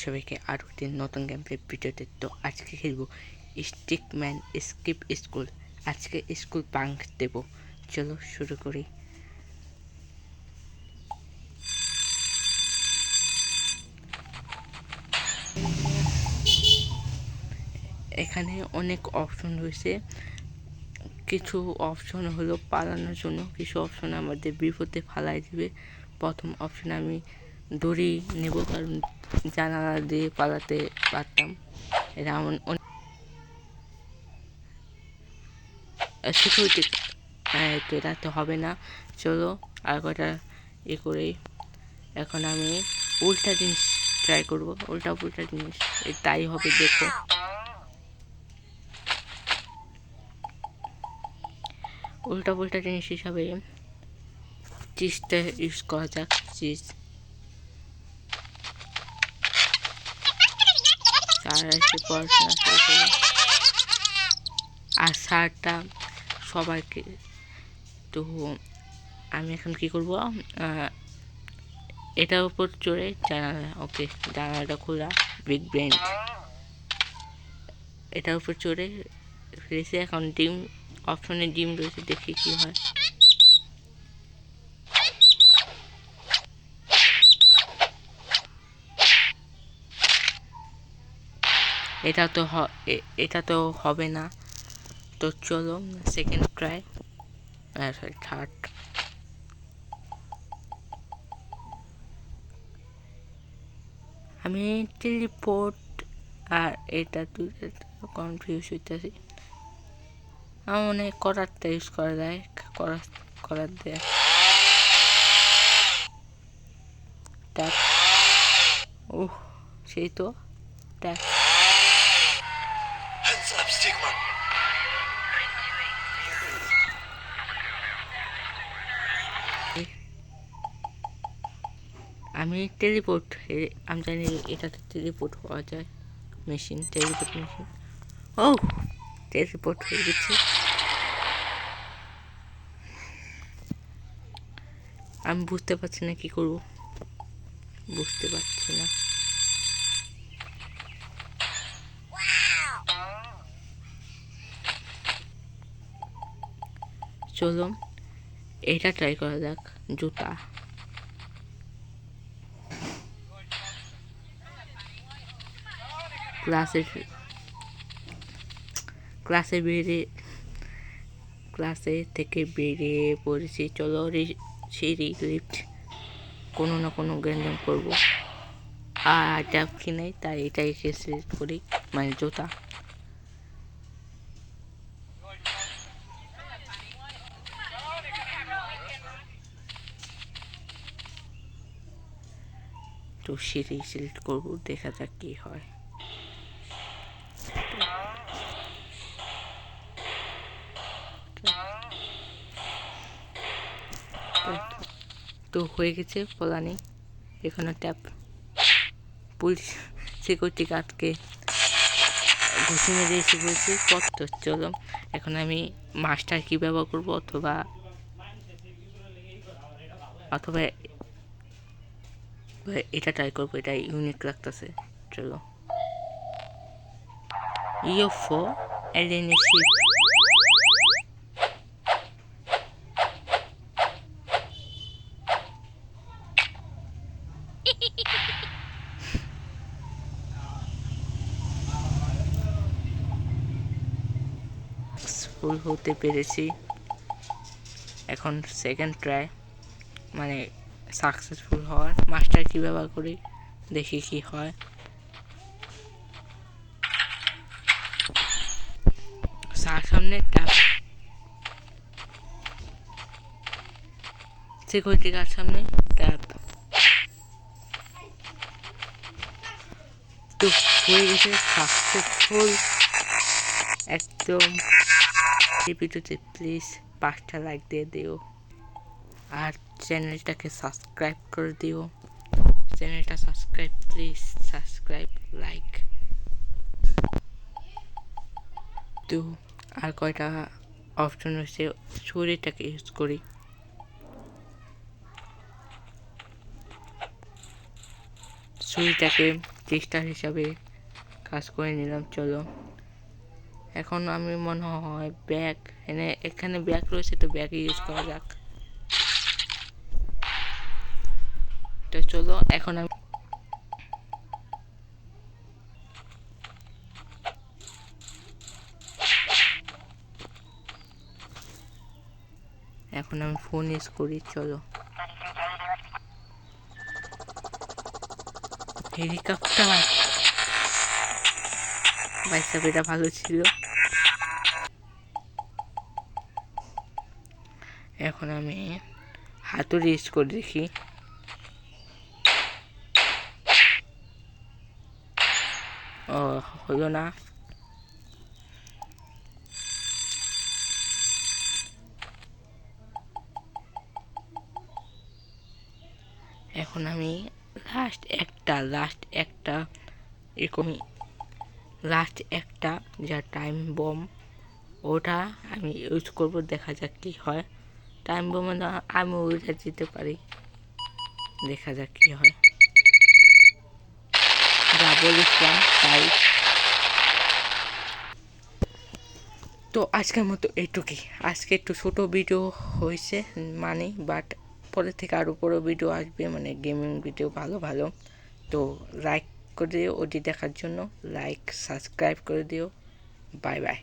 সবাইকে আরও একটি নতুন গেম প্লে ভিডিওতে। তো আজকে খেলবো স্টিকম্যান স্কিপ স্কুল। আজকে স্কুল বাঙ্ক দেব। চলো শুরু করি। এখানে অনেক অপশন রয়েছে। কিছু অপশন হলো পালানোর জন্য, কিছু অপশন আমাদের বিপদে ফালাই দিবে। প্রথম অপশনে আমি দড়ি নেব, কারণ জানালা দিয়ে পালাতে পারতাম। এটা এমন সিকিউরিটি, তো এটা তো হবে না। চলো আর কটা করে। এখন আমি উল্টা জিনিস ট্রাই করব, উল্টা জিনিস, তাই হবে। দেখো, উল্টা জিনিস হিসাবে চিজটা ইউজ করা যাক। চিজ স্যার এসে পড়াশোনা শুরু করো। আর স্যারটা সবাইকে, তো আমি এখন কি করব, এটার উপর চড়ে জানালা, ওকে জানালাটা খোলা, বিগ ব্রেন এটার উপর চড়ে ফেলেছি। এখন ডিম অপশনে ডিম রয়েছে, দেখি কি হয়। এটা তো হবে না। তো চলো সেকেন্ড ট্রাই, সরি থার্ড। আমি টেলিপোর্ট আর এটা দুটো কনফিউজ হইতেছি। আমার মনে হয় করারটা ইউজ করা যায়, করার দেয়। ট্যাপ, ওহ সেই তো ট্যাপ। আমি টেলিপোর্ট, আমি জানি এটাতে টেলিপোর্ট হওয়া যায়। Machine, teleport machine. ও টেলিপোর্ট হয়ে গেছে। আমি বুঝতে পারছি না কি করব, বুঝতে পারছি না। চলো এটা ট্রাই করা যাক। জুতা, ক্লাসে থেকে বেরিয়ে পড়েছি। চলো সিঁড়ি, লিফট, কোনো না কোনো গ্যাঞ্জাম করবো। আর ট্যাপ কিনে, তাই এটাই সিলেক্ট করি, মানে জুতা। তো সিঁড়ি সিলেক্ট করবো, দেখা যাক কি হয়। তো হয়ে গেছে, বলা নেই। এখানে ট্যাপ, পুলিশ সিকিউরিটি গার্ডকে ঘুষি মেরে এসে বলছি কত। চলো এখন আমি মাস্টার কি ব্যবহার করবো, অথবা এটা ট্রাই করবো, এটা ইউনিক লাগতেছে। চলো ইউএফও এলিয়েন শিপ। ফুল হতে পেরেছি। এখন সেকেন্ড ট্রাই, মানে সাকসেসফুল হওয়ার। মাস্টার কি ব্যবহার করি, দেখি কি হয়। সামনে ট্যাপ, সিকিউরিটি গার্ড সামনে ট্যাপ। তো হয়ে গেছে সাকসেসফুল একদম। ভিডিওতে প্লিজ 5টা লাইক দিয়ে দিও, আর চ্যানেলটাকে সাবস্ক্রাইব করে দিও। চ্যানেলটা সাবস্ক্রাইব, প্লিজ সাবস্ক্রাইব, লাইক। তো আর কয়টা অপশন রয়েছে, ছুরিটাকে ইউজ করি। ছুরিটাকে চেষ্টা হিসাবে কাজ করে নিলাম। চলো এখন আমি মনে হয় ব্যাগ এখানে ব্যাগ রয়েছে, তো ব্যাগ ইউজ করা যাক। তো চলো এখন আমি ফোন ইউজ করি। চলো হেলিকপ্টার, বাইসাপ এটা ভালো ছিল। এখন আমি হাতুড়ি ইউজ করে দেখি। ও হলো না। এখন আমি লাস্ট একটা এরকমই লাস্ট একটা যা টাইম বম, ওটা আমি ইউজ করব, দেখা যাক কি হয়। টাইম বম আমি ওইটা দিতে পারি, দেখা যাক কি হয়। যা বলেছিলাম তাই। তো আজকের মতো এইটুকুই। আজকে একটু ছোট ভিডিও হয়েছে মানে, বাট পরে থেকে আরও বড় ভিডিও আসবে, মানে গেমিং ভিডিও ভালো ভালো। তো লাইক করে দিও, ওটি দেখার জন্য লাইক সাবস্ক্রাইব করে দিও। Bye bye.